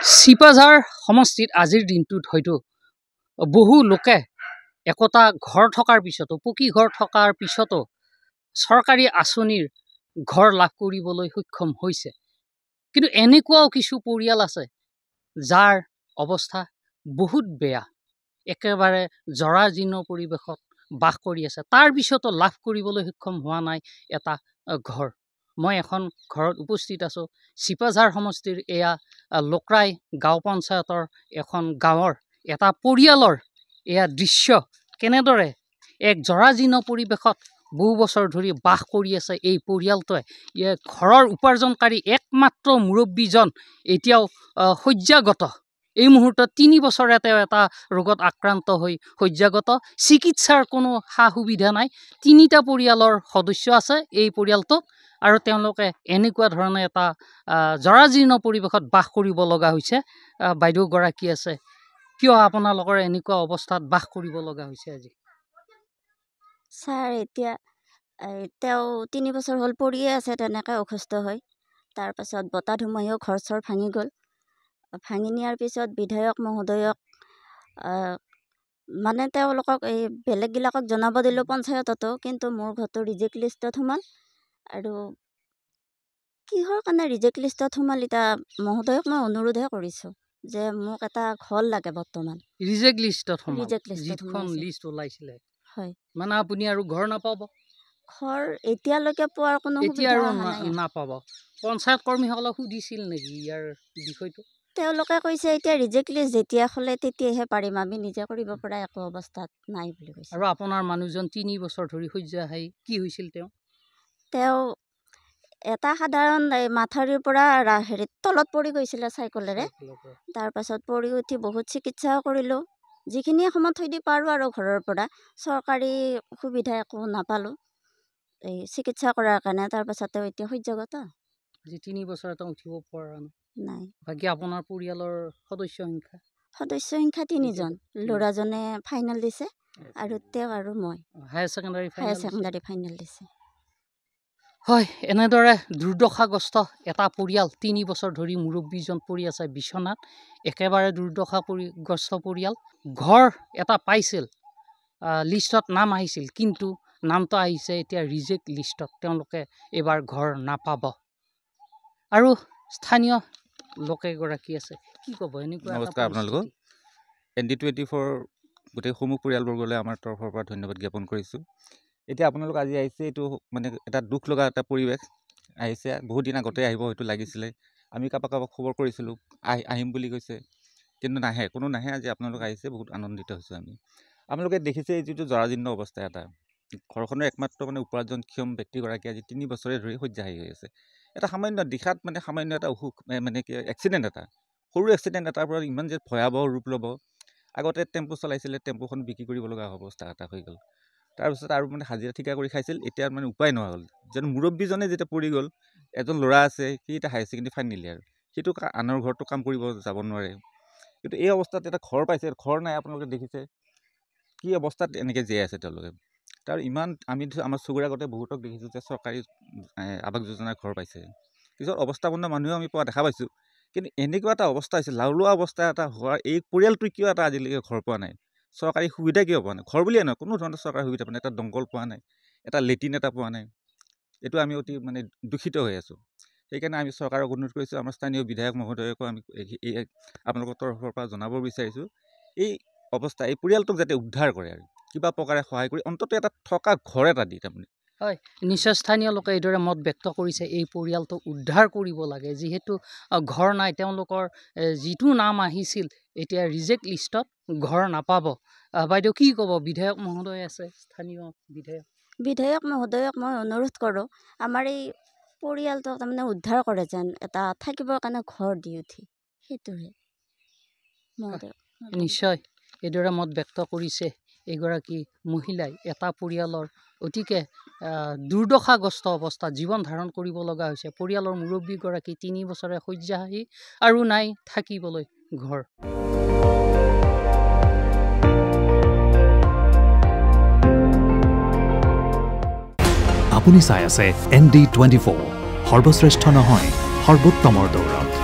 চিপাঝাৰ সমষ্টিত আজিৰ দিনটোত হয়তো বহু লোকে একোটা ঘৰ থকাৰ পিছতো পকী ঘৰ থকাৰ পিছতো চৰকাৰী আঁচনিৰ ঘৰ লাভ কৰিবলৈ সক্ষম হৈছে। কিন্তু এনেকুৱাও কিছু পৰিয়াল আছে যাৰ অৱস্থা বহুত বেয়া, একেবাৰে জৰাজীৰ্ণ পৰিৱেশত বাস কৰি আছে, তাৰ পিছতো লাভ কৰিবলৈ সক্ষম হোৱা নাই এটা ঘৰ। মই এখন ঘৰত উপস্থিত আছোঁ। চিপাঝাৰ সমষ্টিৰ এয়া লোকৰাই গাঁও পঞ্চায়তৰ এখন গাঁৱৰ এটা পৰিয়ালৰ এয়া দৃশ্য, কেনেদৰে এক জৰাজীৰ্ণ পৰিৱেশত বহু বছৰ ধৰি বাস কৰি আছে এই পৰিয়ালটোৱে। ঘৰৰ উপাৰ্জনকাৰী একমাত্ৰ মুৰব্বীজন এতিয়াও শয্যাগত। এই মুহূৰ্তত 3 বছৰে তেওঁ এটা ৰোগত আক্ৰান্ত হৈ শয্যাগত, চিকিৎসাৰ কোনো সা সুবিধা নাই। 3টা পৰিয়ালৰ সদস্য আছে এই পৰিয়ালটোত, আৰু তেওঁলোকে এনেকুৱা ধৰণে এটা জৰাজীৰ্ণ পৰিৱেশত বাস কৰিব লগা হৈছে। বাইদেউগৰাকী আছে, কিয় আপোনালোকৰ এনেকুৱা অৱস্থাত বাস কৰিব লগা হৈছে আজি? ছাৰ, এতিয়া তেওঁ 3 বছৰ হ'ল পৰিয়ে আছে তেনেকৈ অসুস্থ হৈ। তাৰপাছত বতাহ ধুমুহাও ঘৰ চৰ ভাঙি গ'ল। ভাঙি নিয়াৰ পিছত বিধায়ক মহোদয়ক মানে তেওঁলোকক এই বেলেগবিলাকক জনাব দিলোঁ পঞ্চায়ততো, কিন্তু মোৰ ঘৰটো ৰিজেক্ট লিষ্টত সোমাল। আৰু কিহৰ কাৰণে ৰিজেক্ট লিষ্টত সোমাল, এতিয়া মহোদয়ক মই অনুৰোধহে কৰিছোঁ যে মোক এটা ঘৰ লাগে বৰ্তমান। ৰিজেক্ট লিষ্টত যিখন লিষ্ট ওলাইছিলে, হয়, মানে আপুনি আৰু ঘৰ নাপাব? ঘৰ এতিয়ালৈকে পোৱাৰ কোনো এতিয়া সুবিধা আৰু নাপাব। পঞ্চায়ত কৰ্মীসকলক সুধিছিল নেকি ইয়াৰ বিষয়টো? তেওঁলোকে কৈছে এতিয়া ৰিজেক্ট লিষ্ট যেতিয়া খোলে তেতিয়াহে পাৰিম, আমি নিজে কৰিব পৰা একো অৱস্থাত নাই বুলি কৈছে। আৰু আপোনাৰ মানুহজন 3 বছৰ ধৰি শয্যাশায়ী, কি হৈছিল তেওঁ এটা সাধাৰণ মাথাউৰিৰ পৰা তলত পৰি গৈছিলে চাইকেলেৰে। তাৰপাছত পৰি উঠি বহুত চিকিৎসাও কৰিলোঁ, যিখিনি সময়ত থৈ দি পাৰোঁ আৰু ঘৰৰ পৰা। চৰকাৰী সুবিধা একো নাপালোঁ এই চিকিৎসা কৰাৰ কাৰণে। তাৰপাছত তেওঁ এতিয়া শয্যাগত। আজি 3 বছৰ তেওঁ উঠিব পৰা নাই। বাকী আপোনাৰ পৰিয়ালৰ সদস্য সংখ্যা 3জন। ল'ৰাজনে ফাইনেল দিছে আৰু তেওঁ আৰু মই হায়াৰ ছেকেণ্ডাৰী ফাইনেল দিছে। হয়, এনেদৰে দুৰ্দশাগ্ৰস্ত এটা পৰিয়াল, 3 বছৰ ধৰি মুৰব্বীজন পৰি আছে বিচনাত, একেবাৰে দুৰ্দশাগ্ৰস্ত পৰিয়াল। ঘৰ এটা পাইছিল, লিষ্টত নাম আহিছিল, কিন্তু নামটো আহিছে এতিয়া ৰিজেক্ট লিষ্টত। তেওঁলোকে এইবাৰ ঘৰ নাপাব। আৰু স্থানীয় লোকেগৰাকী আছে, কি ক'ব এনেকুৱা? নমস্কাৰ আপোনালোকক। ND24 গোটেই সমূহ পৰিয়ালবৰ্গলৈ আমাৰ তৰফৰ পৰা ধন্যবাদ জ্ঞাপন কৰিছোঁ। এতিয়া আপোনালোক আজি আহিছে, এইটো মানে এটা দুখ লগা এটা পৰিৱেশ আহিছে। বহুত দিন আগতে আহিব হয়তো লাগিছিলে। আমি কাৰোবাক খবৰ কৰিছিলোঁ, আহিম বুলি কৈছে, কিন্তু নাহে, কোনো নাহে। আজি আপোনালোক আহিছে, বহুত আনন্দিত হৈছোঁ আমি। আপোনালোকে দেখিছে এই যিটো জৰাজীৰ্ণ অৱস্থা, এটা ঘৰখনৰ একমাত্ৰ মানে উপাৰ্জনক্ষম ব্যক্তিগৰাকী আজি 3 বছৰে ধৰি শয্যাশায়ী হৈ আছে। এটা সামান্য দিশাত মানে সামান্য এটা অসুখ, মানে কি এক্সিডেণ্ট, এটা সৰু এক্সিডেণ্ট এটাৰ পৰা ইমান যে ভয়াৱহ ৰূপ ল'ব। আগতে টেম্পু চলাইছিলে, টেম্পুখন বিক্ৰী কৰিব লগা অৱস্থা এটা হৈ গ'ল। তাৰপিছত আৰু মানে হাজিৰা ঠিকা কৰি খাইছিল, এতিয়া মানে উপায় নোহোৱা হ'ল। যেন মুৰব্বীজনে যেতিয়া পৰি গ'ল, এজন ল'ৰা আছে, সি এতিয়া হায়াৰ ছেকেণ্ডেৰী ফাইনেল ইয়াৰ, সিটো আনৰ ঘৰতো কাম কৰিব যাব নোৱাৰে। কিন্তু এই অৱস্থাত এটা ঘৰ পাইছে, ঘৰ নাই। আপোনালোকে দেখিছে কি অৱস্থাত এনেকৈ জীয়াই আছে তেওঁলোকে। তাৰ ইমান আমি আমাৰ চকুৰ আগতে বহুতক দেখিছোঁ যে চৰকাৰী আৱাস যোজনাৰ ঘৰ পাইছে, পিছত অৱস্থাপন্ন মানুহেও আমি পোৱা দেখা পাইছোঁ। কিন্তু এনেকুৱা এটা অৱস্থা হৈছে, লাওলোৱা অৱস্থা এটা হোৱাৰ এই পৰিয়ালটোৱে কিয় এটা আজিলৈকে ঘৰ পোৱা নাই? চৰকাৰী সুবিধা কিয় পোৱা নাই? ঘৰ বুলিয়ে নহয়, কোনো ধৰণৰ চৰকাৰী সুবিধা পোৱা নাই। এটা দমকল পোৱা নাই, এটা লেট্ৰিন এটা পোৱা নাই। এইটো আমি অতি মানে দূষিত হৈ আছোঁ। সেইকাৰণে আমি চৰকাৰক অনুৰোধ কৰিছোঁ, আমাৰ স্থানীয় বিধায়ক মহোদয়কো আমি আপোনালোকৰ তৰফৰ পৰা জনাব বিচাৰিছোঁ, এই অৱস্থা, এই পৰিয়ালটোক যাতে উদ্ধাৰ কৰে আৰু কিবা প্ৰকাৰে সহায় কৰি অন্ততঃ এটা থকা ঘৰ এটা দি তাৰমানে। হয়, নিশ্চয় স্থানীয় লোকে এইদৰে মত ব্যক্ত কৰিছে, এই পৰিয়ালটোক উদ্ধাৰ কৰিব লাগে। যিহেতু ঘৰ নাই, তেওঁলোকৰ যিটো নাম আহিছিল এতিয়া ৰিজেক্ট লিষ্টত, ঘৰ নাপাব। বাইদেউ কি ক'ব? বিধায়ক মহোদয় আছে, স্থানীয় বিধায়ক মহোদয়ক মই অনুৰোধ কৰোঁ, আমাৰ এই পৰিয়ালটোক তাৰমানে উদ্ধাৰ কৰে, যেন এটা থাকিবৰ কাৰণে ঘৰ দি উঠি, সেইটোহে মহোদয়। নিশ্চয় এইদৰে মত ব্যক্ত কৰিছে এগৰাকী মহিলাই, এটা পৰিয়ালৰ অতিকে দুৰ্দশাগ্ৰস্ত অৱস্থাত জীৱন ধাৰণ কৰিব লগা হৈছে। পৰিয়ালৰ মুৰব্বীগৰাকী 3 বছৰে শয্যাশায়ী, আৰু নাই থাকিবলৈ ঘৰ। আপুনি চাই আছে ND24, সৰ্বশ্ৰেষ্ঠ নহয়, সৰ্বোত্তমৰ দৌৰত।